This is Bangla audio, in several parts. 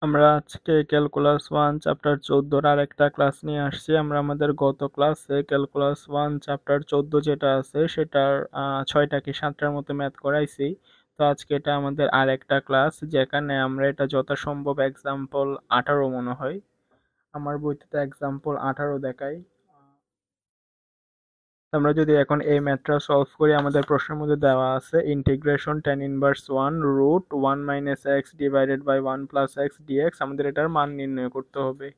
আমরা আজকে ক্যালকুলাস 1 চ্যাপ্টার 14 আর একটা ক্লাস নিয়ে আসছি। আমরা আমাদের গত ক্লাসে ক্যালকুলাস 1 চ্যাপ্টার 14 যেটা আছে সেটার 6টা কি 7টার মতো ম্যাথ করাইছি। তো আজকে এটা আমাদের আর একটা ক্লাস, যেখানে আমরা এটা যথাসম্ভব এক্সাম্পল 18 মনে হয়, আমার বইতে তো এক্সাম্পল 18 দেখাই। আমরা যদি এখন এই ম্যাথটা সলভ করি, আমাদের প্রশ্নের মধ্যে দেওয়া আছে integration tan inverse 1 root 1 minus x divided by 1 plus x dx, আমাদের এটার মান নির্ণয় করতে হবে।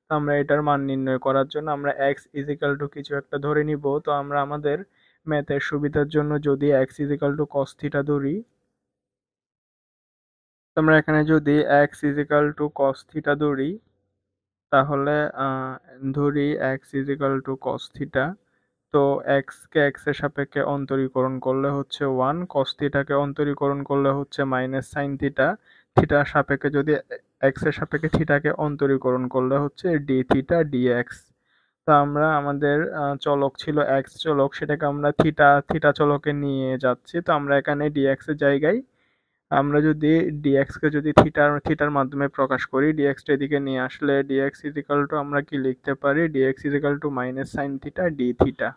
তো আমরা এটার মান নির্ণয় করার জন্য আমরা এক্স ইজিক্যাল টু কিছু একটা ধরে নিব। তো আমরা আমাদের ম্যাথের সুবিধার জন্য যদি X is equal to cos theta ধরি, তো আমরা এখানে যদি X is equal to cos theta ধরি, তাহলে ধরি X is equal to cos theta. তো এক্স কে এক্স এর সাপেক্ষে অন্তরীকরণ করলে হচ্ছে 1, কস থিটাকে অন্তরীকরণ করলে হচ্ছে মাইনাস সাইন থিটা, থিটার সাপেক্ষে যদি এক্স এর সাপেক্ষে থিটাকে অন্তরীকরণ করলে হচ্ছে ডি থিটা ডিএক্স। তো আমরা আমাদের চলক ছিল এক্স চলক, সেটাকে আমরা থিটা থিটা চলকে নিয়ে যাচ্ছি। তো আমরা এখানে ডিএক্স এর জায়গায় আমরা যদি ডিএক্স কে যদি থিটার থিটার মাধ্যমে প্রকাশ করি, ডিএক্স টা এদিকে নিয়ে আসলে ডিএক্স ইজিক্যাল টু আমরা কি লিখতে পারি, dx is equal to minus sine theta D theta.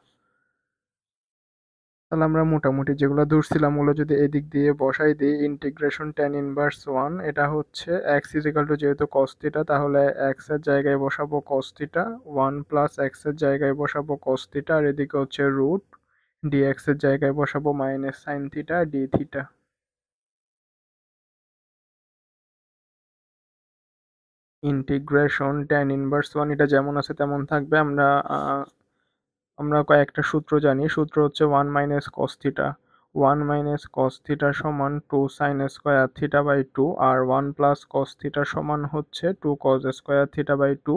তাহলে আমরা মোটামুটি যেগুলো ধরছিলাম ওগুলো যদি এদিক দিয়ে বসাই দিই, ইন্টিগ্রেশন tan ইনভার্স 1, এটা হচ্ছে এক্স ইজিক্যাল টু যেহেতু cos থিটা, তাহলে এক্স এর জায়গায় বসাবো cos থিটা, 1 প্লাস এক্স এর জায়গায় বসাবো cos থিটা, আর এদিকে হচ্ছে রুট ডিএক্স এর জায়গায় বসাবো minus sine theta D theta. Integration tan inverse 1 এটা যেমন আছে তেমন থাকবে। আমরা কয়েকটা সূত্র জানি। সূত্র হচ্ছে 1 minus cos theta, 1 minus cos theta সমান 2 সাইন স্কোয়ার থিটা বাই 2, আর 1 প্লাস কস থিটা সমান হচ্ছে 2 কস স্কোয়ার থিটা বাই 2।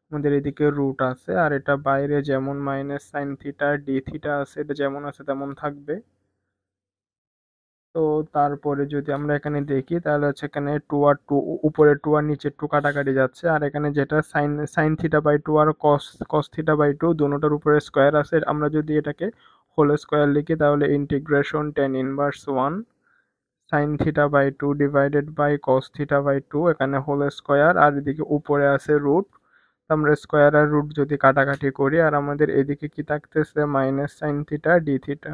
আমাদের এদিকে রুট আছে, আর এটা বাইরে যেমন minus sine theta D theta আছে, এটা যেমন আছে তেমন থাকবে। তো তারপরে যদি আমরা এখানে দেখি, তাহলে হচ্ছে এখানে 2 আর 2, উপরে 2 আর নিচে 2 কাটাকাটি যাচ্ছে, আর এখানে যেটা সাইন সাইন থিটা বাই 2 আর কস কস থিটা বাই 2 দুটোটার উপরে স্কোয়ার আছে। আমরা যদি এটাকে হোল স্কোয়ার লিখি, তাহলে integration tan inverse 1 sine theta by 2 divided by cos theta by 2, এখানে হোল স্কোয়ার, আর এদিকে উপরে আছে রুট। আমরা স্কোয়ার আর রুট যদি কাটাকাটি করি, আর আমাদের এদিকে কি থাকতেছে minus sine theta D theta.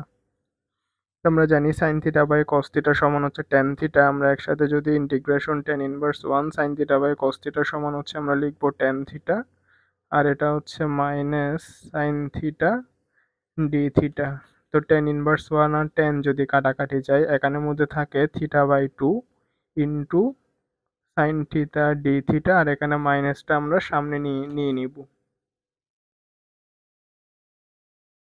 আমরা জানি sine theta by cos theta সমান হচ্ছে ট্যান থিটা। আমরা একসাথে যদি integration tan inverse 1 sine theta by cos theta সমান হচ্ছে আমরা লিখবো ট্যান থিটা, আর এটা হচ্ছে minus sine theta D theta. তো tan ইনভার্স 1 আর tan যদি কাটাকাটি যায়, এখানের মধ্যে থাকে theta by 2 into sine theta D theta, আর এখানে মাইনাসটা আমরা সামনে নিয়ে নিব।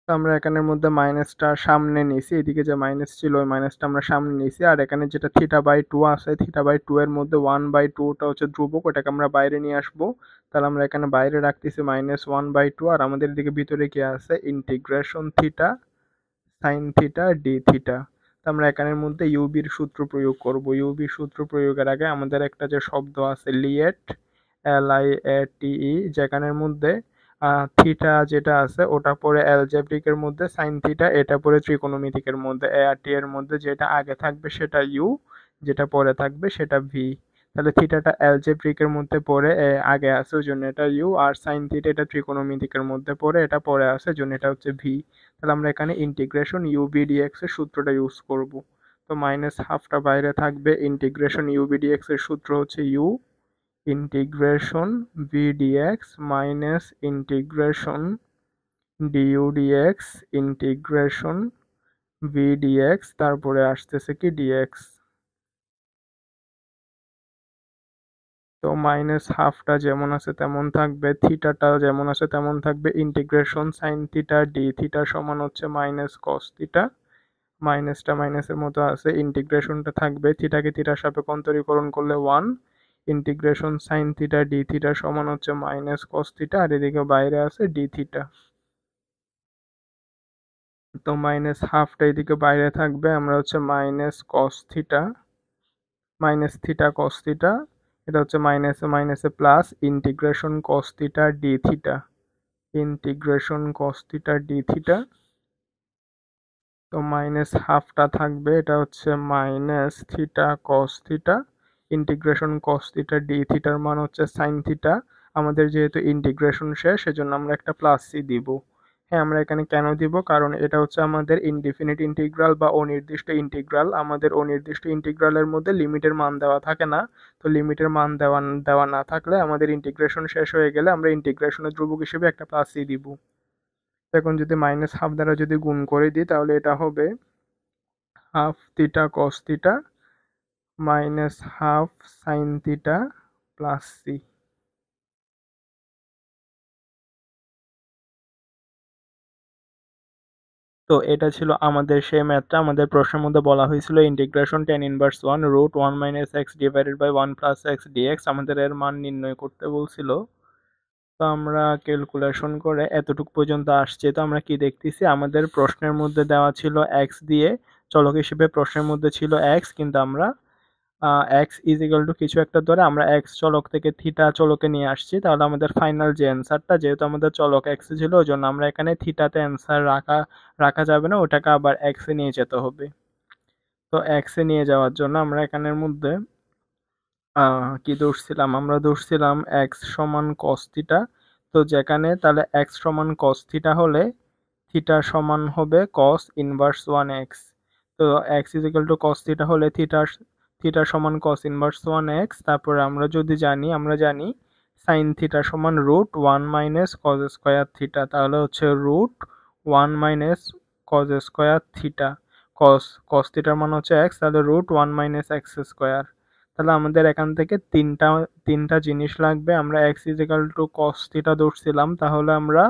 তো আমরা এখানের মধ্যে মাইনাসটা সামনে নিয়েছি, এদিকে যে মাইনাস ছিল ওই মাইনাসটা আমরা সামনে নিয়েছি, আর এখানে যেটা থিটা বাই 2 আছে, থিটা বাই 2 এর মধ্যে 1/2টা হচ্ছে ধ্রুবক, ওটাকে আমরা বাইরে নিয়ে আসবো। তাহলে আমরা এখানে বাইরে রাখতেছি মাইনাস 1/2, আর আমাদের এদিকে ভিতরে কি আছে integration theta sine theta D theta. তো আমরা এখানের মধ্যে ইউবির সূত্র প্রয়োগ করব। ইউবির সূত্র প্রয়োগের আগে আমাদের একটা যে শব্দ আছে লিয়েট, LIATE, যেখানের মধ্যে থিটা যেটা আছে ওটা পরে অ্যালজেব্রিকের মধ্যে, সাইন থিটা এটা পরে ত্রিকোণমিতিকের মধ্যে, ART এর মধ্যে যেটা আগে থাকবে সেটা ইউ, যেটা পরে থাকবে সেটা ভি। তাহলে থিটাটা অ্যালজেব্রিকের মধ্যে পড়ে আগে আছে ওই জন্য এটা ইউ, আর সাইন থিটা এটা ত্রিকোণমিতিকের মধ্যে পড়ে এটা পরে আছে ওই জন্য এটা হচ্ছে ভি। তাহলে আমরা এখানে ইন্টিগ্রেশন ইউবি ডিএক্স এর সূত্রটা ইউজ করব। তো মাইনাস হাফটা বাইরে থাকবে, ইন্টিগ্রেশন ইউবি ডিএক্স এর সূত্র হচ্ছে u integration v dx minus integration du dx integration v dx, তারপরে আসতেছে কি ডিএক্স। তো মাইনাস হাফটা যেমন আছে তেমন থাকবে, থিটাটা যেমন আছে তেমন থাকবে, integration sign theta D theta সমান হচ্ছে মাইনাস কস থিটা, মাইনাসটা মাইনাসের মতো আছে, ইন্টিগ্রেশনটা থাকবে থিটাকে থিটার সাপেক্ষে অন্তরীকরণ করলে 1, integration sign theta D theta সমান হচ্ছে মাইনাস কস থিটা, আর এদিকে বাইরে আছে ডি থিটা। তো মাইনাস হাফটা এদিকে বাইরে থাকবে, আমরা হচ্ছে minus cos theta minus theta cos theta, এটা হচ্ছে মাইনাসে মাইনাসে plus integration cos theta D theta, integration cos theta D theta. তো মাইনাস হাফটা থাকবে, এটা হচ্ছে minus theta cos theta, integration cos theta D থিটার মান হচ্ছে সাইন থিটা। আমাদের যেহেতু ইন্টিগ্রেশন শেষ সেজন্য আমরা একটা প্লাস সি দিব। হ্যাঁ, আমরা এখানে কেন দিব, কারণ এটা হচ্ছে আমাদের ইনডিফিনিট ইন্টিগ্রাল বা অনির্দিষ্ট ইন্টিগ্রাল। আমাদের অনির্দিষ্ট ইন্টিগ্রালের মধ্যে লিমিটের মান দেওয়া থাকে না। তো লিমিটের মান দেওয়া দেওয়া না থাকলে আমাদের ইন্টিগ্রেশন শেষ হয়ে গেলে আমরা ইন্টিগ্রেশনের ধ্রুবক হিসেবে একটা প্লাস সি দিব। এখন যদি মাইনাস হাফ দ্বারা যদি গুণ করে দিই তাহলে এটা হবে half theta cos theta minus half sine theta plus C. তো এটা ছিল আমাদের সেই ম্যাথটা। আমাদের প্রশ্নের মধ্যে বলা হয়েছিল integration tan inverse one root one minus x divided by one plus x dx আমাদের এর মান নির্ণয় করতে বলছিল। তো আমরা ক্যালকুলেশন করে এতটুকু পর্যন্ত আসছে। তো আমরা কি দেখতেছি, আমাদের প্রশ্নের মধ্যে দেওয়া ছিল এক্স দিয়ে, চলক হিসেবে প্রশ্নের মধ্যে ছিল এক্স, কিন্তু আমরা এক্স ইজ ইকুয়াল টু কিছু একটা ধরে আমরা এক্স চলক থেকে থিটা চলকে নিয়ে আসছি। তাহলে আমাদের ফাইনাল যে অ্যান্সারটা, যেহেতু আমাদের চলক এক্স ছিল ওই জন্য আমরা এখানে থিটাতে অ্যান্সার রাখা যাবে না, ওটাকে আবার এক্সে নিয়ে যেতে হবে। তো এক্সে নিয়ে যাওয়ার জন্য আমরা এখানের মধ্যে কি ধরছিলাম, আমরা ধরছিলাম এক্স সমান কস থিটা। তো যেখানে তাহলে এক্স সমান কস থিটা হলে থিটা সমান হবে কস ইনভার্স ওয়ান এক্স। তো X is equal to cos theta হলে থিটা সমান কস ইনভার্স ওয়ান এক্স। তারপরে আমরা জানি সাইন থিটা সমান root one minus cos square theta. তাহলে হচ্ছে root one minus cos square theta. Cos cos থিটার মান হচ্ছে এক্স, তাহলে root one minus x square. তাহলে আমাদের এখান থেকে তিনটা জিনিস লাগবে। আমরা X is equal to cos theta ধরছিলাম, তাহলে আমরা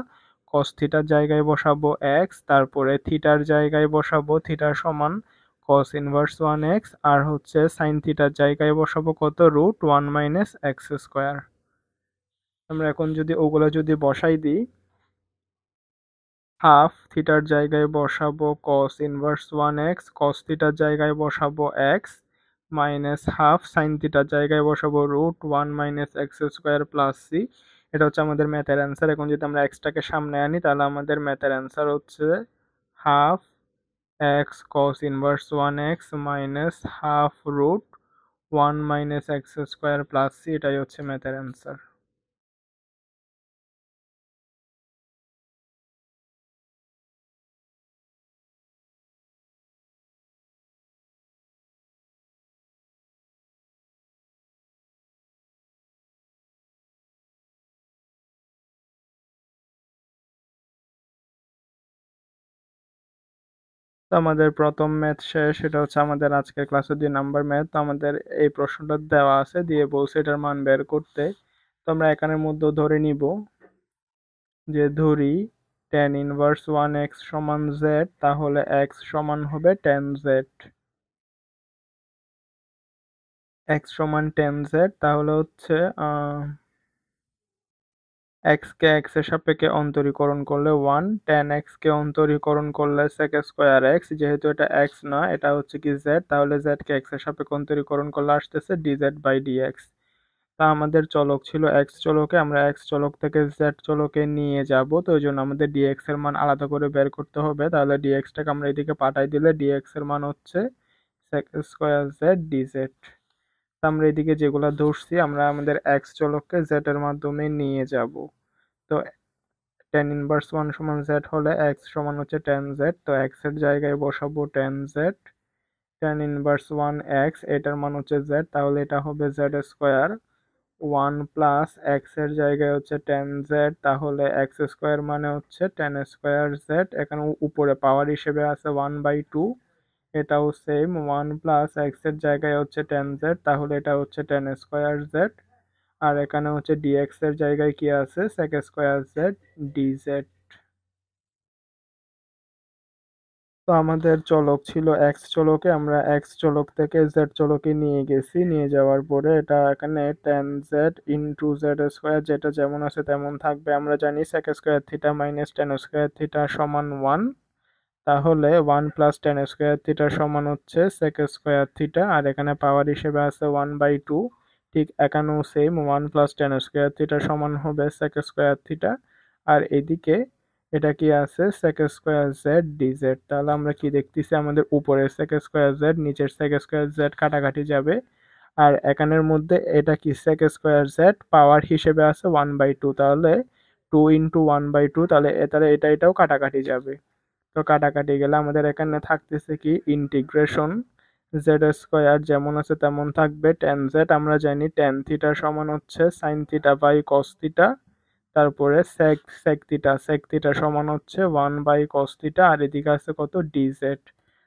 কস থিটার জায়গায় বসাবো এক্স, তারপরে থিটার জায়গায় বসাবো থিটা সমান কস ইনভার্স ওয়ান এক্স, আর হচ্ছে সাইন থিটার জায়গায় বসাবো কত, root one minus x square. আমরা এখন যদি ওগুলো যদি বসাই দিই, হাফ থিটার জায়গায় বসাবো কস ইনভার্স ওয়ান এক্স, কস থিটার জায়গায় বসাবো এক্স, মাইনাস হাফ সাইন থিটার জায়গায় বসাবো root one minus x square plus C. এটা হচ্ছে আমাদের ম্যাথের অ্যান্সার। এখন যদি আমরা এক্সটাকে সামনে আনি তাহলে আমাদের ম্যাথের অ্যান্সার হচ্ছে half x cos inverse one x minus half root one minus x square plus C. এটাই হচ্ছে ম্যাথের অ্যান্সার। তো আমাদের প্রথম ম্যাথ শেষ। এটা হচ্ছে আমাদের আজকের ক্লাসের 2 নাম্বার ম্যাথ। তো আমাদের এই প্রশ্নটা দেওয়া আছে, দিয়ে বলছে এটার মান বের করতে। তো আমরা এখানের মধ্যে ধরে নিব যে ধরি tan ইনভার্স ওয়ান এক্স সমান জেড, তাহলে এক্স সমান হবে tan জেড। এক্স সমান tan জেড, তাহলে হচ্ছে এক্স কে এক্স এর সাপেক্ষে অন্তরীকরণ করলে 1, tan এক্স কে অন্তরীকরণ করলে sec স্কোয়ার এক্স, যেহেতু এটা এক্স না এটা হচ্ছে কি জেড, তাহলে জেড কে এক্স এর সাপেক্ষে অন্তরীকরণ করলে আসতেছে dz বাই dx। তা আমাদের চলক ছিল এক্স চলকে, আমরা এক্স চলক থেকে জেড চলকে নিয়ে যাব, তো ওই জন্য আমাদের dx এর মান আলাদা করে বের করতে হবে। তাহলে dx টাকে আমরা এদিকে পাঠাই দিলে dx এর মান হচ্ছে sec স্কোয়ার জেড dz। আমরা এদিকে যেগুলা ধরছি আমরা আমাদের এক্স চলককে জেড এর মাধ্যমে নিয়ে যাব। তো tan ইনভার্স ওয়ান সমান জেড হলে এক্স সমান হচ্ছে tan জেড, তো এক্স এর জায়গায় বসাবো tan Z. tan inverse one x, এটার মান হচ্ছে জেড, তাহলে এটা হবে Z square. One plus x এর জায়গায় হচ্ছে tan জেড, তাহলে এক্স স্কোয়ার মানে হচ্ছে tan স্কোয়ার জেড। এখানে উপরে পাওয়ার হিসেবে আছে 1/2, এটাও সেম। ওয়ান প্লাস এক্স এর জায়গায় হচ্ছে tan জেড, তাহলে এটা হচ্ছে tan স্কোয়ার জেড। আর এখানে হচ্ছে dx এর জায়গায় কি আছে, sec স্কোয়ার জেড dz। তো আমাদের চলক ছিল এক্স চলকে, আমরা এক্স চলক থেকে জেড চলকে নিয়ে গেছি, নিয়ে যাওয়ার পরে এটা এখানে tan Z into Z square, যেটা যেমন আছে তেমন থাকবে। আমরা জানি sec square theta minus tan square theta সমান 1, তাহলে 1 প্লাস tan স্কোয়ার থিটা সমান হচ্ছে sec স্কোয়ার থিটা, আর এখানে পাওয়ার হিসেবে আছে 1/2। ঠিক এখানেও same, 1 plus tan square theta সমান হবে sec স্কোয়ার থিটা, আর এদিকে এটা কি আছে sec স্কোয়ার জেড ডিজেড। তাহলে আমরা কি দেখতেছি, আমাদের উপরের sec স্কোয়ার জেড নিচের sec স্কোয়ার জেড কাটাকাটি যাবে, আর এখানের মধ্যে এটা কি sec স্কয়ার জেড পাওয়ার হিসেবে আছে 1/2, তাহলে 2 × 1/2, তাহলে তাহলে এটাও কাটাকাটি যাবে। তো কাটাকাটি গেলে আমাদের এখানে থাকতেছে কি ইন্টিগ্রেশন জেড স্কয়ার যেমন আছে তেমন থাকবে, টেন জেড আমরা জানি টেন থিটা সমান হচ্ছে sine theta by cos theta, তারপরে সেক থিটা সমান হচ্ছে 1/cos থিটা, আর এদিকে আছে কত ডি জেড।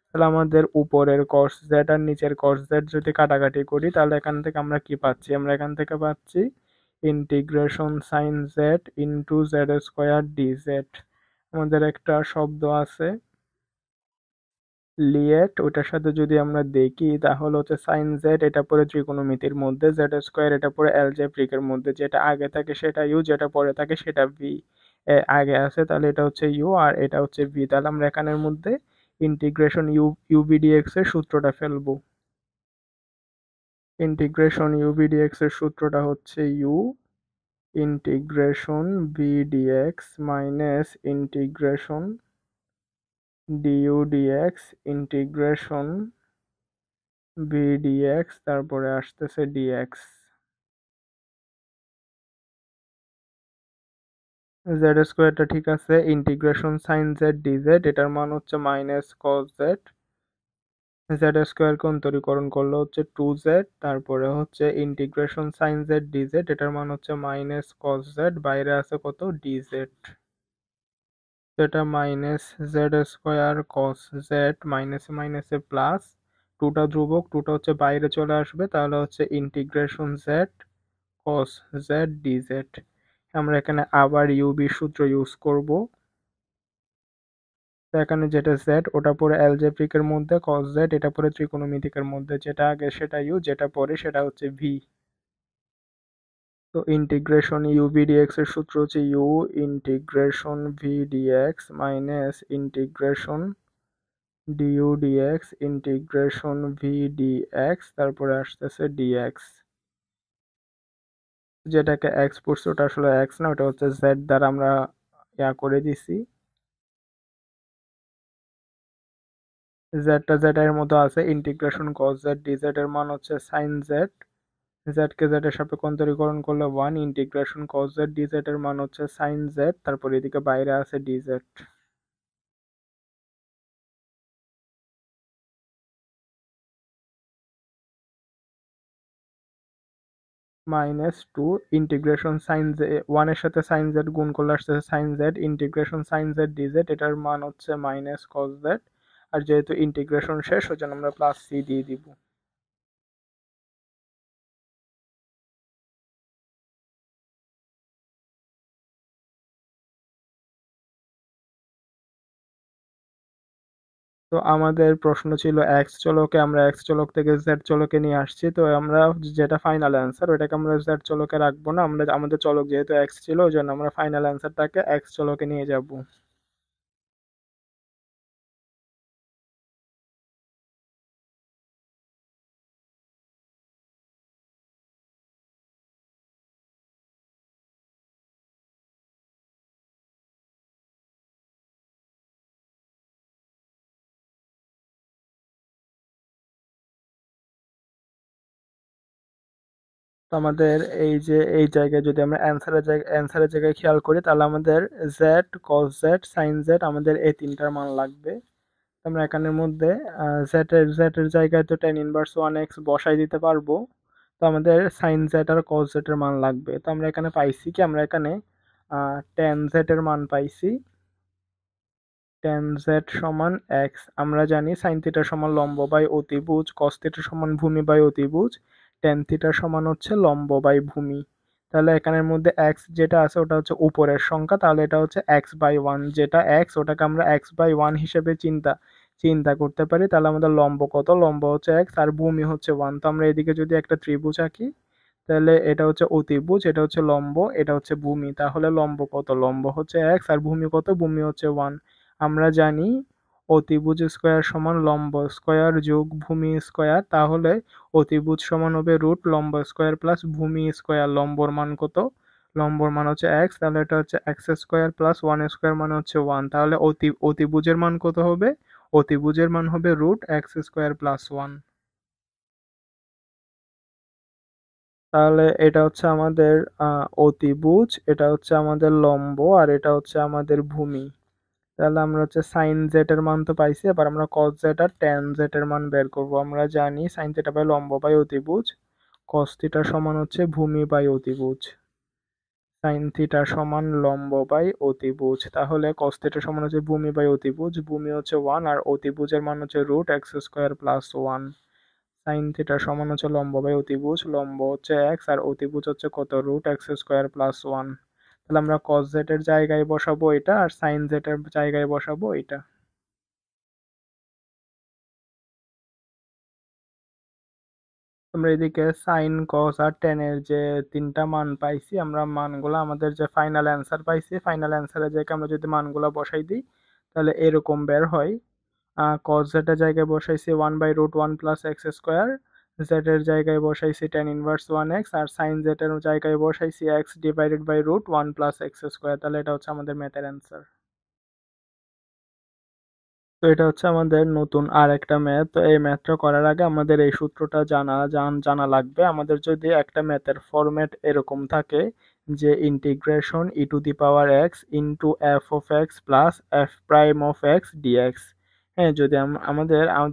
তাহলে আমাদের উপরের cos জেড আর নিচের cos জেড যদি কাটাকাটি করি তাহলে এখান থেকে আমরা কি পাচ্ছি, আমরা এখান থেকে পাচ্ছি integration sine Z into Z square D Z. আমাদের একটা শব্দ আছে লিয়েট, ওটার সাথে যদি আমরা দেখি তাহলে হচ্ছে সাইন জেড এটা পড়ে ত্রিকোণমিতির মধ্যে, জেড স্কোয়ার এটা পড়ে অ্যালজেব্রিকের মধ্যে, যেটা আগে থাকে সেটা ইউ, যেটা পরে থাকে সেটা ভি। আগে আছে তাহলে এটা হচ্ছে ইউ আর এটা হচ্ছে ভি, তাহলে আমরা এখানের মধ্যে ইন্টিগ্রেশন ইউবিডিএক্স এর সূত্রটা ফেলবো। ইন্টিগ্রেশন ইউবিডিএক্স এর সূত্রটা হচ্ছে u integration v dx minus integration du dx integration v dx তারপরে আসতেছে ডিএক্স। জেড স্কোয়ারটা ঠিক আছে, ইন্টিগ্রেশন সাইন জেড ডিজেড এটার মান হচ্ছে মাইনাস কস জেড, জেড স্কোয়ারকে অন্তরীকরণ করলে হচ্ছে 2z, তারপরে হচ্ছে ইন্টিগ্রেশন সাইন জেড ডিজেড এটার মান হচ্ছে মাইনাস কস জেড, বাইরে আছে কত ডিজেড, এটা minus Z square cos Z মাইনাসে মাইনাসে প্লাস, টুটা ধ্রুবক টুটা হচ্ছে বাইরে চলে আসবে, তাহলে হচ্ছে integration Z cos z dz। আমরা এখানে আবার ইউবি সূত্র ইউজ করব, তো এখানে যেটা z ওটা পরে অ্যালজেব্রিকের মধ্যে, cos z এটা পরে ত্রিকোণমিতিকের মধ্যে, যেটা আগে সেটা ইউ, যেটা পরে সেটা হচ্ছে ভি। তো ইন্টিগ্রেশন ইউবি ডিএক্স এর সূত্র হচ্ছে u integration v dx minus integration du dx integration v dx তারপরে আসতেছে ডিএক্স। যেটাকে এক্স পড়ছে ওটা আসলে এক্স না, ওটা হচ্ছে জেড দ্বারা আমরা করে দিছি, জেডটা জেড এর মধ্যে আছে, ইন্টিগ্রেশন cos z dz এর মান হচ্ছে সাইন জেড, জেড কে জেড এর সাপেক্ষে অন্তরীকরণ করলে 1, ইন্টিগ্রেশন cos z dz এর মান হচ্ছে সাইন জেড, তারপর এদিকে বাইরে আছে dz minus 2 integration sine z 1 এর সাথে সাইন জেড গুণ করলে আসছে sine z, integration sine z dz এটার মান হচ্ছে মাইনাস cos z, আর যেহেতু ইন্টিগ্রেশন শেষ ওই জন্য আমরা প্লাস সি দিয়ে দিব। তো আমাদের প্রশ্ন ছিল এক্স চলকে, আমরা এক্স চলক থেকে জেড চলকে নিয়ে আসছি, তো আমরা যেটা ফাইনাল অ্যান্সার ওটাকে আমরা জেড চলকে রাখবো না, আমরা আমাদের চলক যেহেতু এক্স ছিল ওই জন্য আমরা ফাইনাল অ্যান্সারটাকে এক্স চলকে নিয়ে যাব। তো আমাদের এই যে এই জায়গায় যদি আমরা অ্যান্সারের জায়গায় খেয়াল করি তাহলে আমাদের z cos z sine z আমাদের এই তিনটার মান লাগবে। তো আমরা এখানের মধ্যে জেড এর জায়গায় তো টেন ইনভার্স 1x বসাই দিতে পারবো, তো আমাদের সাইন জেড আর কস জেড এর মান লাগবে। তো আমরা এখানে পাইছি কি, আমরা এখানে টেন জেড এর মান পাইছি, টেন জেড সমান এক্স, আমরা জানি সাইন থিটা সমান লম্ব বাই অতিভুজ, কস থিটা সমান ভূমি বাই অতিভুজ, টেন থিটা সমান হচ্ছে লম্ব বাই ভূমি। তাহলে এখানের মধ্যে এক্স যেটা আছে ওটা হচ্ছে উপরের সংখ্যা, তাহলে এটা হচ্ছে x/1, যেটা এক্স ওটাকে আমরা x/1 হিসেবে চিন্তা চিন্তা করতে পারি। তাহলে আমাদের লম্ব কত, লম্ব হচ্ছে এক্স আর ভূমি হচ্ছে 1। তো আমরা এদিকে যদি একটা ত্রিভুজ আঁকি তাহলে এটা হচ্ছে অতিভুজ, এটা হচ্ছে লম্ব, এটা হচ্ছে ভূমি, তাহলে লম্ব কত, লম্ব হচ্ছে এক্স আর ভূমি কত, ভূমি হচ্ছে 1। আমরা জানি অতিভুজ স্কয়ার সমান লম্ব স্কয়ার যোগ ভূমি স্কয়ার, তাহলে অতিভুজ সমান হবে রুট লম্ব স্কয়ার প্লাস ভূমি স্কয়ার, লম্বর মান কত, লম্বর মান হচ্ছে এক্স, তাহলে এটা হচ্ছে এক্স স্কয়ার প্লাস 1 স্কয়ার মানে হচ্ছে 1, তাহলে অতিভুজের মান কত হবে, অতিভুজের মান হবে রুট এক্স স্কয়ার প্লাস 1। তাহলে এটা হচ্ছে আমাদের অতিভুজ, এটা হচ্ছে আমাদের লম্ব, আর এটা হচ্ছে আমাদের ভূমি। তাহলে আমরা হচ্ছে সাইন জেড এর মান তো পাইছি, এবার আমরা কস জেড আর ট্যান জেড এর মান বের করব। আমরা জানি সাইন থিটা বাই লম্ব বাই অতিভুজ, কস থিটা সমান হচ্ছে ভূমি বাই অতিভুজ। সাইন থিটা সমান লম্ব বাই অতিভুজ, তাহলে কস থিটা সমান হচ্ছে ভূমি বাই অতিভুজ, ভূমি হচ্ছে 1 আর অতিভুজের মান হচ্ছে root x square plus 1। Sine theta সমান হচ্ছে লম্ব বাই অতিভুজ, লম্ব হচ্ছে এক্স আর অতিভুজ হচ্ছে কত, রুট এক্স স্কোয়ার প্লাস 1। তাহলে আমরা কস জেড এর জায়গায় বসাবো এটা, আর সাইন জেড এর জায়গায় বসাবো এটা। আমরা এদিকে সাইন কস আর টেন এর যে তিনটা মান পাইছি, আমরা মানগুলো আমাদের যে ফাইনাল অ্যান্সার পাইছি, ফাইনাল অ্যান্সারে যে আমরা যদি মানগুলো বসাই দিই তাহলে এরকম বের হয়। কস জেড এর জায়গায় বসাইছি 1/√1 প্লাস এক্স স্কোয়ার, জেড এর জায়গায় বসাইছি টেন ইনভার্স 1x, আর সাইন জেড এর জায়গায় বসাইছি x divided by root 1 plus x square. তাহলে এটা হচ্ছে আমাদের ম্যাথের অ্যান্সার। তো এটা হচ্ছে আমাদের নতুন আর একটা ম্যাথ। তো এই ম্যাথটা করার আগে আমাদের এই সূত্রটা জানা লাগবে। আমাদের যদি একটা ম্যাথের ফরম্যাট এরকম থাকে যে integration e to the power x into F of x plus F prime of x dx, হ্যাঁ, যদি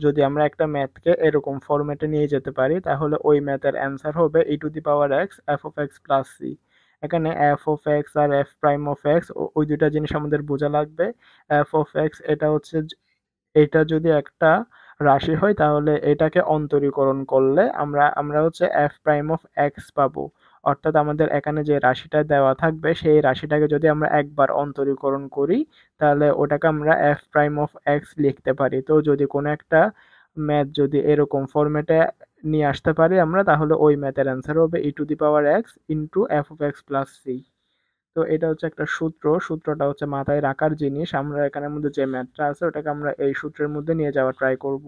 যদি আমরা একটা ম্যাথকে এরকম ফরম্যাটে নিয়ে যেতে পারি তাহলে ওই ম্যাথের অ্যান্সার হবে e to the power X F of x plus C. এখানে এফ অফ এক্স আর এফ প্রাইম অফ এক্স ওই দুইটা জিনিস আমাদের বোঝা লাগবে। এফ অফ এক্স এটা হচ্ছে এটা যদি একটা রাশি হয় তাহলে এটাকে অন্তরীকরণ করলে আমরা আমরা হচ্ছে এফ প্রাইম অফ এক্স পাবো। অর্থাৎ আমাদের এখানে যে রাশিটা দেওয়া থাকবে সেই রাশিটাকে যদি আমরা একবার অন্তরীকরণ করি তাহলে ওটাকে আমরা এফ প্রাইম অফ এক্স লিখতে পারি। তো যদি কোনো একটা ম্যাথ যদি এরকম ফরম্যাটে নিয়ে আসতে পারি আমরা, তাহলে ওই ম্যাথের অ্যান্সার হবে e to the power x into F of x plus C. তো এটা হচ্ছে একটা সূত্র, সূত্রটা হচ্ছে মাথায় রাখার জিনিস। আমরা এখানের মধ্যে যে ম্যাথটা আছে ওটাকে আমরা এই সূত্রের মধ্যে নিয়ে যাওয়ার ট্রাই করব।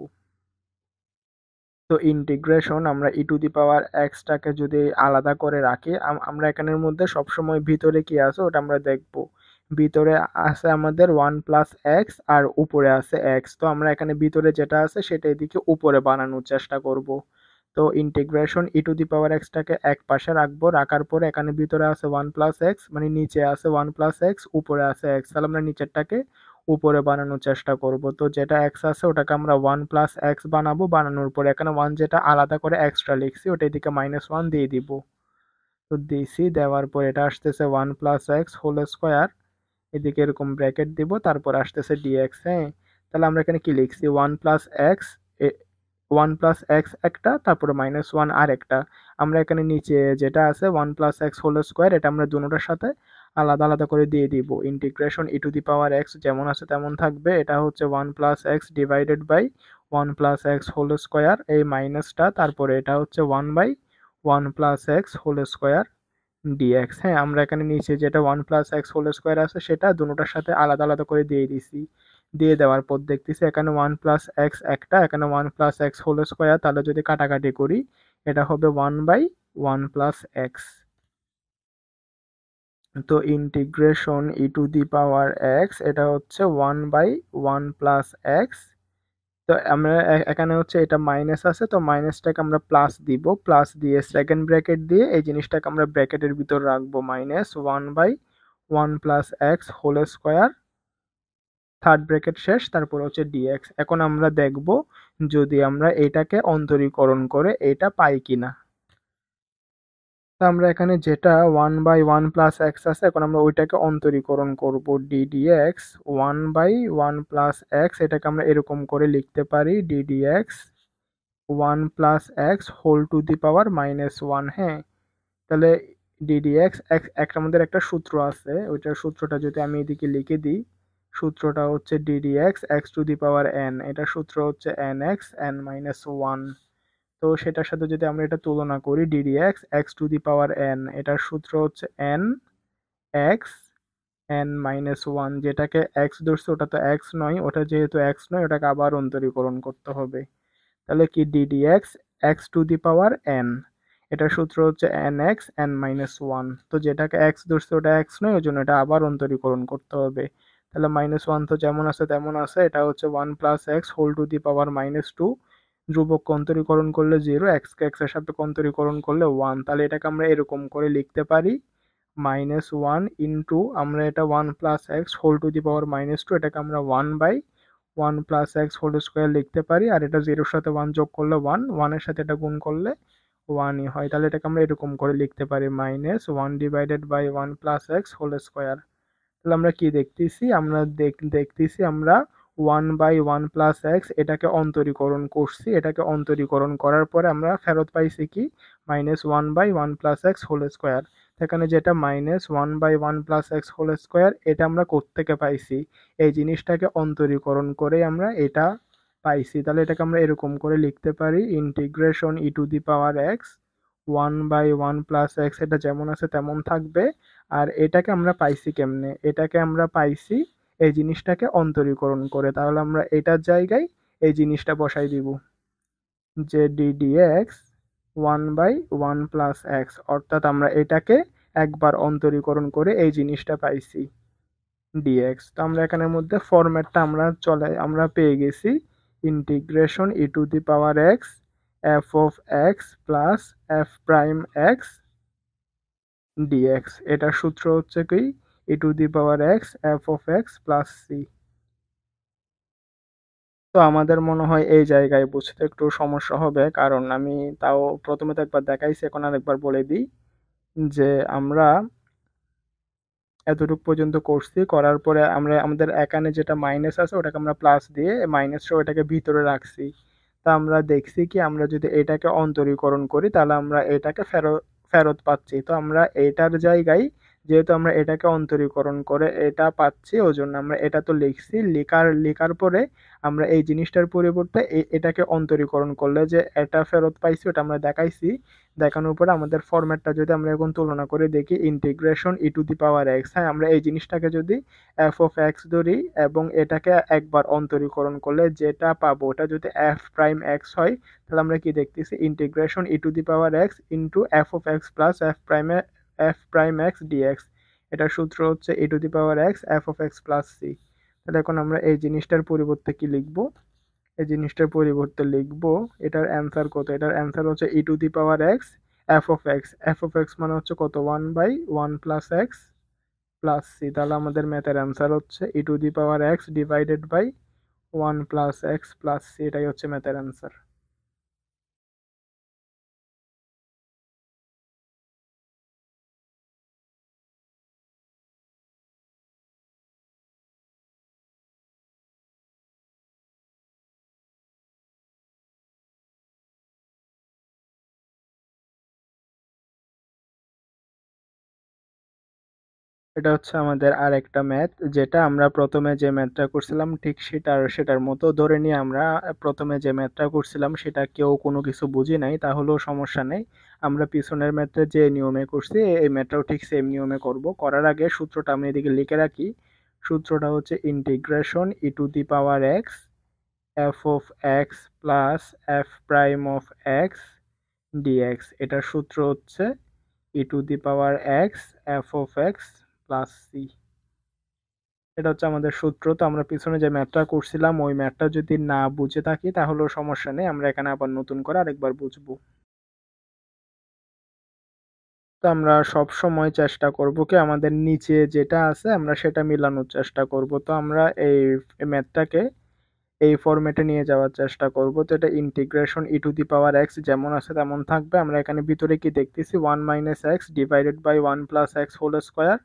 তো ইন্টিগ্রেশন আমরা ই টু দি পাওয়ার এক্সটাকে যদি আলাদা করে রাখি, আমরা এখানের মধ্যে সবসময় ভিতরে কি আছে ওটা আমরা দেখব। ভিতরে আছে আমাদের 1 প্লাস এক্স আর উপরে আছে এক্স, তো আমরা এখানে ভিতরে যেটা আছে সেটা এদিকে উপরে বানানোর চেষ্টা করব। তো ইন্টিগ্রেশন ই টু দি পাওয়ার এক্সটাকে এক পাশে রাখবো, রাখার পরে এখানে ভিতরে আছে 1 প্লাস এক্স, মানে নিচে আছে 1 প্লাস এক্স, উপরে আছে এক্স, তাহলে আমরা নিচেরটাকে উপরে বানানোর চেষ্টা করব। তো যেটা এক্স আছে ওটাকে আমরা 1 প্লাস এক্স বানাবো, বানানোর পরে এখানে 1 যেটা আলাদা করে এক্সট্রা লিখছি ওটা এদিকে -1 দিয়ে দিব। তো দিছি, দেওয়ার পর এটা আসতেছে 1 প্লাস এক্স হোল স্কোয়ার, এদিকে এরকম ব্র্যাকেট দিব, তারপর আসতেছে ডিএক্স। হ্যাঁ, তাহলে আমরা এখানে কি লিখছি, 1 প্লাস এক্স, 1 প্লাস এক্স একটা, তারপরে -1 আর একটা। আমরা এখানে নিচে যেটা আছে 1 প্লাস এক্স হোল স্কোয়ার, এটা আমরা দুটোটার সাথে আলাদা আলাদা করে দিয়ে দিব। Integration e to the power x যেমন আছে তেমন থাকবে, এটা হচ্ছে 1 plus x divided by 1 plus x whole square, এই মাইনাসটা, তারপরে এটা হচ্ছে 1/1 plus x whole square dx. হ্যাঁ, আমরা এখানে নিচে যেটা 1 প্লাস এক্স হোল স্কোয়ার আছে সেটা দুটোটার সাথে আলাদা আলাদা করে দিয়ে দিছি। দিয়ে দেওয়ার পর দেখতেছি এখানে 1 প্লাস এক্স একটা, এখানে 1 প্লাস এক্স হোল স্কোয়ার, তাহলে যদি কাটাকাটি করি এটা হবে 1/1 প্লাস এক্স। তো integration e to the power x এটা হচ্ছে 1/1 প্লাস এক্স। তো আমরা এখানে হচ্ছে এটা মাইনাস আছে, তো মাইনাসটাকে আমরা প্লাস দিব, প্লাস দিয়ে সেকেন্ড ব্র্যাকেট দিয়ে এই জিনিসটাকে আমরা ব্র্যাকেটের ভিতর রাখবো, -1/1 plus x whole square, third bracket শেষ, তারপর হচ্ছে ডিএক্স। এখন আমরা দেখব যদি আমরা এটাকে অন্তরীকরণ করে এটা পাই কিনা। তো আমরা এখানে যেটা 1/1 প্লাস এক্স আছে, এখন আমরা ওইটাকে অন্তরীকরণ করব, ডিডিএক্স 1/1 প্লাস এক্স, এটাকে আমরা এরকম করে লিখতে পারি, d d x 1 plus x whole to the power -1। হ্যাঁ, তাহলে ডিডিএক্স একটা আমাদের একটা সূত্র আছে, ওইটার সূত্রটা যদি আমি এদিকে লিখে দিই, সূত্রটা হচ্ছে ddx x two the power N, এটার সূত্র হচ্ছে এন এক্স এন -1। তো সেটার সাথে যদি আমরা এটা তুলনা করি, ddx x two the power N, এটার সূত্র হচ্ছে এন এক্স এন -1, যেটাকে এক্স ধরছে ওটা তো এক্স নয়, ওটা যেহেতু এক্স নয় ওটাকে আবার অন্তরীকরণ করতে হবে। তাহলে কি, ddx x two the power N, এটার সূত্র হচ্ছে এন এক্স এন -1, তো যেটাকে এক্স ধরছে ওটা এক্স নয়, ওই জন্য এটা আবার অন্তরীকরণ করতে হবে। তাহলে -1 তো যেমন আছে তেমন আছে, এটা হচ্ছে 1 plus x whole to the power -2, ধ্রুবককে অন্তরীকরণ করলে 0, এক্সকে এক্স এর সাপেক্ষে অন্তরীকরণ করলে 1। তাহলে এটাকে আমরা এরকম করে লিখতে পারি -1 ইন্টু আমরা এটা 1 plus x whole to the power -2, এটাকে আমরা 1/1 প্লাস এক্স হোল স্কোয়ার লিখতে পারি। আর এটা 0-র সাথে 1 যোগ করলে 1, 1 এর সাথে এটা গুণ করলে 1ই হয়। তাহলে এটাকে আমরা এরকম করে লিখতে পারি -1/1 প্লাস এক্স হোল স্কোয়ার। তাহলে আমরা কি দেখতেছি, আমরা দেখতেছি আমরা 1/1 প্লাস এক্স এটাকে অন্তরীকরণ করছি। এটাকে অন্তরীকরণ করার পরে আমরা ফেরত পাইছি কি -1/1 প্লাস এক্স হোল স্কোয়ার। সেখানে যেটা -1/1 প্লাস এক্স হোল স্কোয়ার এটা আমরা কোত্থেকে পাইছি, এই জিনিসটাকে অন্তরীকরণ করে আমরা এটা পাইছি। তাহলে এটাকে আমরা এরকম করে লিখতে পারি integration e to the power x 1/1 plus x, এটা যেমন আছে তেমন থাকবে। আর এটাকে আমরা পাইছি কেমনে, এটাকে আমরা পাইছি এই জিনিসটাকে অন্তরীকরণ করে। তাহলে আমরা এটার জায়গায় এই জিনিসটা বসাই দিব যে ddx 1/1 প্লাস এক্স, অর্থাৎ আমরা এটাকে একবার অন্তরীকরণ করে এই জিনিসটা পাইছি dx। তো আমরা এখানের মধ্যে ফরম্যাটটা আমরা পেয়ে গেছি integration e to the power X F of x plus F prime X dx। এটার সূত্র হচ্ছে কি e to the power X F of x plus C. তো আমাদের মনে হয় এই জায়গায় বুঝতে একটু সমস্যা হবে, কারণ আমি তাও প্রথমে তো একবার দেখাইছি, এখন আরেকবার বলে দিই যে আমরা এতটুকু পর্যন্ত করছি, করার পরে আমরা আমাদের এখানে যেটা মাইনাস আছে ওটাকে আমরা প্লাস দিয়ে মাইনাসটা ওটাকে ভিতরে রাখছি। তা আমরা দেখছি কি আমরা যদি এটাকে অন্তরীকরণ করি তাহলে আমরা এটাকে ফেরত ফেরত পাচ্ছি। তো আমরা এটার জায়গায় যেহেতু আমরা এটাকে অন্তরীকরণ করে এটা পাচ্ছি, ওই জন্য আমরা এটা তো লিখছি, লেখার পরে আমরা এই জিনিসটার পরিবর্তে এটাকে অন্তরীকরণ করলে যে এটা ফেরত পাইছি ওটা আমরা দেখাইছি। দেখানোর পরে আমাদের ফরম্যাটটা যদি আমরা এখন তুলনা করে দেখি integration e to the power x, হ্যাঁ আমরা এই জিনিসটাকে যদি এফ অফ এক্স ধরি এবং এটাকে একবার অন্তরীকরণ করলে যেটা পাবো ওটা যদি এফ প্রাইম এক্স হয়, তাহলে আমরা কি দেখতেছি integration e to the power x into F of x plus F prime X d x. এটার সূত্র হচ্ছে e to the power X F of x plus C. তাহলে এখন আমরা এই জিনিসটার পরিবর্তে কি লিখবো, এই জিনিসটার পরিবর্তে লিখবো এটার অ্যান্সার কত, এটার অ্যান্সার হচ্ছে e to the power X F of X. F of X মানে হচ্ছে কত 1/1 প্লাস এক্স প্লাস সি। তাহলে আমাদের ম্যাথের অ্যান্সার হচ্ছে e to the power X divided by 1 plus X plus C, এটাই হচ্ছে ম্যাথের অ্যান্সার। এটা হচ্ছে আমাদের আরেকটা ম্যাথ, যেটা আমরা প্রথমে যে ম্যাথটা করছিলাম ঠিক সেটার মতো ধরে নিয়ে আমরা প্রথমে যে ম্যাথটা করছিলাম সেটা কেউ কোনো কিছু বুঝি নাই, তাহলেও সমস্যা নেই। আমরা পিছনের ম্যাথটা যে নিয়মে করছি এই ম্যাথটাও ঠিক সেম নিয়মে করব। করার আগে সূত্রটা আমি এদিকে লিখে রাখি। সূত্রটা হচ্ছে integration e to the power X F of x plus F prime of x d x. এটার সূত্র হচ্ছে e to the power X F of x plus C. এটা হচ্ছে আমাদের সূত্র। তো আমরা পিছনে যে ম্যাথটা করছিলাম ওই ম্যাথটা যদি না বুঝে থাকি তাহলেও সমস্যা নেই, আমরা এখানে আবার নতুন করে আরেকবার বুঝবো। তো আমরা সব সময় চেষ্টা করব কি আমাদের নিচে যেটা আছে আমরা সেটা মিলানোর চেষ্টা করব। তো আমরা এই ম্যাথটাকে এই ফরম্যাটে নিয়ে যাওয়ার চেষ্টা করব। তো এটা integration e to the power x যেমন আছে তেমন থাকবে। আমরা এখানে ভিতরে কি দেখতেছি 1 minus x divided by 1 plus x whole square,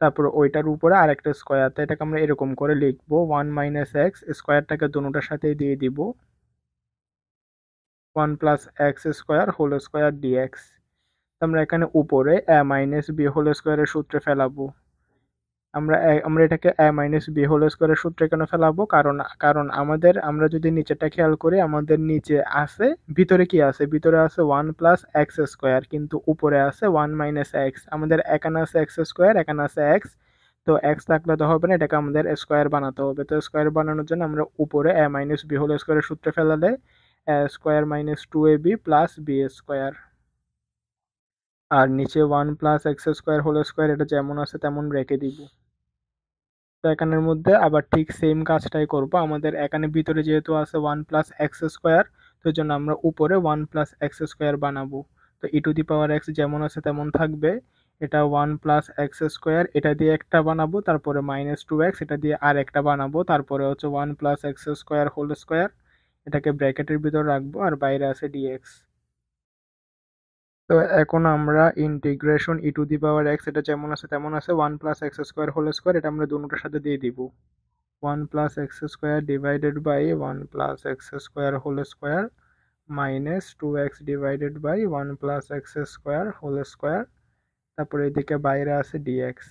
তারপর ওইটার উপরে আরেকটা স্কোয়ার। তো এটাকে আমরা এরকম করে লিখবো 1 মাইনাস এক্স স্কোয়ারটাকে দুটোটার সাথেই দিয়ে দিব 1 plus x square whole square dx. আমরা এখানে উপরে এ মাইনাস বি হোল স্কোয়ারের সূত্রে ফেলাবো। আমরা এটাকে এ মাইনাস বি হোল স্কোয়ারের সূত্রে কেন ফেলাবো, কারণ কারণ আমরা যদি নিচেটা খেয়াল করি আমাদের নিচে আছে ভিতরে কি আছে, ভিতরে আছে 1 প্লাস এক্স স্কোয়ার, কিন্তু উপরে আছে 1 মাইনাস এক্স। আমাদের এখানে আছে এক্স স্কোয়ার, এখানে আছে এক্স। তো এক্স থাকলে তো হবে না, এটাকে আমাদের স্কোয়ার বানাতে হবে। তো স্কোয়ার বানানোর জন্য আমরা উপরে এ মাইনাস বি হোল স্কোয়ারের সূত্রে ফেলালে A square minus 2ab plus B square. আর নিচে 1 plus x square whole square এটা যেমন আছে তেমন রেখে দিব। তো এখানের মধ্যে আবার ঠিক সেম কাজটাই করব। আমাদের এখানে ভিতরে যেহেতু আছে ওয়ান প্লাস এক্স স্কোয়ার, তো এই জন্য আমরা উপরে ওয়ান প্লাস এক্স স্কোয়ার বানাবো। তো ই টু দি পাওয়ার এক্স যেমন আছে তেমন থাকবে। এটা ওয়ান প্লাস এক্স স্কোয়ার, এটা দিয়ে একটা বানাবো, তারপরে মাইনাস টু এক্স, এটা দিয়ে আর একটা বানাবো, তারপরে হচ্ছে one plus x square whole square. এটাকে ব্র্যাকেটের ভিতর রাখবো আর বাইরে আছে ডিএক্স। তো এখন আমরা integration e to the power x, এটা যেমন আছে তেমন আছে, one plus x square whole square, এটা আমরা দুটোর সাথে দিয়ে দিব। One plus x square divided by one plus x square whole square minus two x divided by one plus x square whole square, তারপরে এদিকে বাইরে আছে ডিএক্স।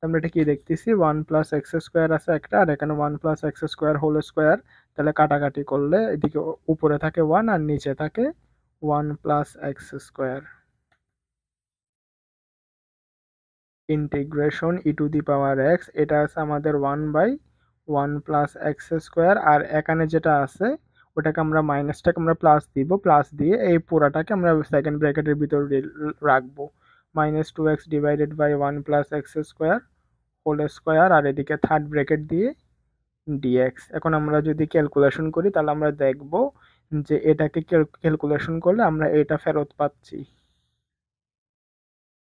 আমরা এটা কি দেখতেছি, ওয়ান প্লাস এক্স স্কোয়ার আছে একটা, আর এখানে one plus x square whole square. তাহলে কাটাকাটি করলে এদিকে উপরে থাকে ওয়ান আর নিচে থাকে one plus x square. Integration e to the power x, এটা আছে আমাদের one by one plus x square, আর এখানে যেটা আছে ওটাকে আমরা মাইনাসটাকে আমরা প্লাস দিব, প্লাস দিয়ে এই পুরাটাকে আমরা সেকেন্ড ব্র্যাকেটের ভিতর রাখবো। Minus two x divided by one plus x square whole square, আর এদিকে থার্ড ব্র্যাকেট দিয়ে ডিএক্স। এখন আমরা যদি ক্যালকুলেশন করি তাহলে আমরা দেখব যে এটাকে ক্যালকুলেশন করলে আমরা এটা ফেরত পাচ্ছি।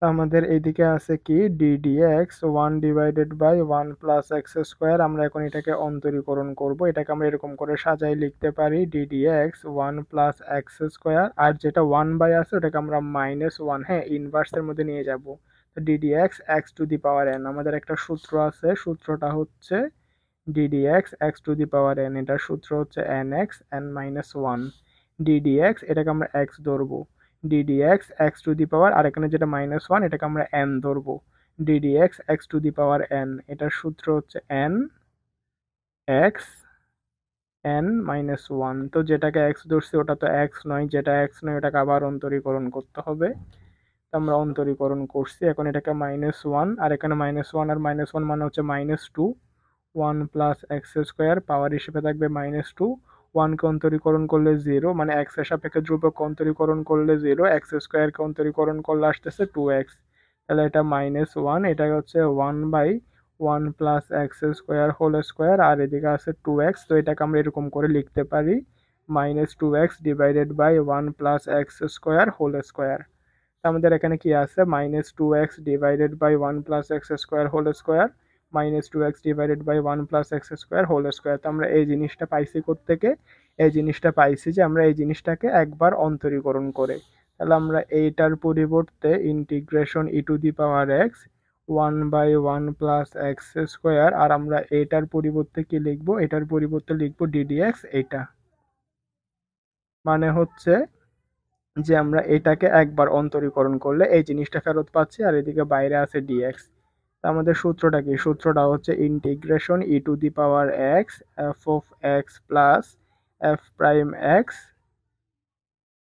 আমাদের এইদিকে আছে কি ddx one divided by one plus x square. আমরা এখন এটাকে অন্তরীকরণ করব, এটাকে আমরা এরকম করে সাজাই লিখতে পারি ddx one plus x square, আর যেটা ওয়ান বাই আছে ওটাকে আমরা মাইনাস ওয়ান, হ্যাঁ ইনভার্সের মধ্যে নিয়ে যাব। তো ddx x two the power N, আমাদের একটা সূত্র আছে, সূত্রটা হচ্ছে ddx x two the power N, এটার সূত্র হচ্ছে nx n minus one. ddx এটাকে আমরা এক্স ধরবো, ddx এক্স টু দি পাওয়ার, আর এখানে যেটা মাইনাস ওয়ান এটাকে আমরা n ধরবো। ddx x two the power n, এটার সূত্র হচ্ছে n x n minus one. তো যেটাকে এক্স ধরছি ওটা তো এক্স নয়, যেটা এক্স নয় ওটাকে আবার অন্তরীকরণ করতে হবে। তো আমরা অন্তরীকরণ করছি, এখন এটাকে মাইনাস ওয়ান, আর এখানে মাইনাস ওয়ান আর মাইনাস ওয়ান মানে হচ্ছে minus two. One plus x square power হিসেবে থাকবে মাইনাস টু। ওয়ানকে অন্তরীকরণ করলে জিরো, মানে এক্স এর সাপেক্ষে ধ্রুবক অন্তরীকরণ করলে জিরো, এক্স স্কোয়ারকে অন্তরীকরণ করলে আসতেছে টু এক্স। তাহলে এটা মাইনাস ওয়ান, এটা হচ্ছে one by one plus x square whole square, আর এদিকে আছে টু এক্স। তো এটাকে আমরা এরকম করে লিখতে পারি minus two x divided by one plus x square whole square. আমাদের এখানে কি আছে, minus two x divided by one plus x square whole square minus two x divided by one plus x square whole square. তো আমরা এই জিনিসটা পাইছি কোত্থেকে, এই জিনিসটা পাইছি যে আমরা এই জিনিসটাকে একবার অন্তরীকরণ করে। তাহলে আমরা এইটার পরিবর্তে integration e to the power X one by one plus x square, আর আমরা এইটার পরিবর্তে কি লিখবো, এটার পরিবর্তে লিখবো ডিডিএক্স। এইটা মানে হচ্ছে যে আমরা এটাকে একবার অন্তরীকরণ করলে এই জিনিসটা ফেরত পাচ্ছি, আর এদিকে বাইরে আছে ডিএক্স। তা আমাদের সূত্রটা কি, সূত্রটা হচ্ছে integration e to the power X F of x plus F prime X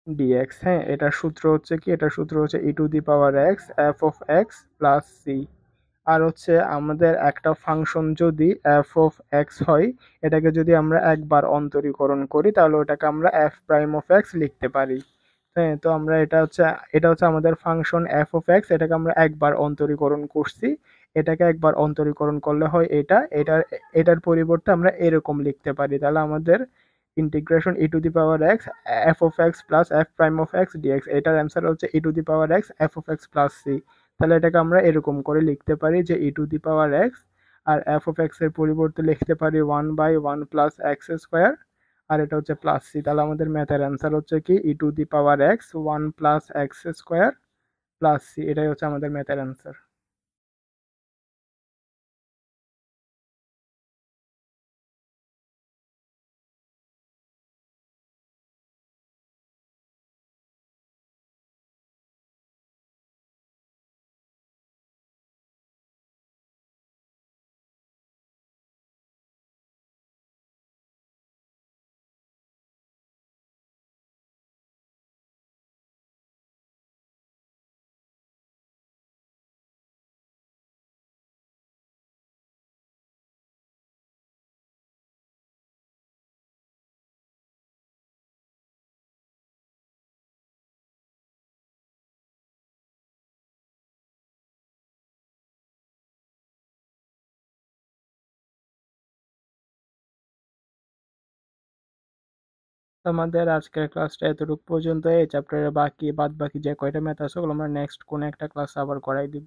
dx. হ্যাঁ এটার সূত্র হচ্ছে কি, এটার সূত্র হচ্ছে e to the power X F of x plus C. আর হচ্ছে আমাদের একটা ফাংশন যদি এফ অফ এক্স হয়, এটাকে যদি আমরা একবার অন্তরীকরণ করি তাহলে ওটাকে আমরা এফ প্রাইম অফ এক্স লিখতে পারি। হ্যাঁ তো আমরা এটা হচ্ছে আমাদের ফাংশন এফ অফ এক্স, এটাকে আমরা একবার অন্তরীকরণ করছি। এটাকে একবার অন্তরীকরণ করলে হয় এটার পরিবর্তে আমরা এরকম লিখতে পারি। তাহলে আমাদের integration e to the power X F of x plus F prime of x d x, এটার অ্যান্সার হচ্ছে e to the power X F of x plus C. তাহলে এটাকে আমরা এরকম করে লিখতে পারি যে e to the power X, আর এফ অফ এক্স এর পরিবর্তে লিখতে পারি one by one plus x square, আর এটা হচ্ছে প্লাস সি। তাহলে আমাদের ম্যাথের অ্যান্সার হচ্ছে কি e to the power X one plus x square plus C, এটাই হচ্ছে আমাদের ম্যাথের অ্যান্সার। আমাদের আজকের ক্লাসটা এতটুকু পর্যন্ত। এই চ্যাপ্টারের বাদ বাকি যে কয়টা ম্যাথ আছে ওগুলো আমরা নেক্সট কোনো একটা ক্লাসে আবার করাই দিব।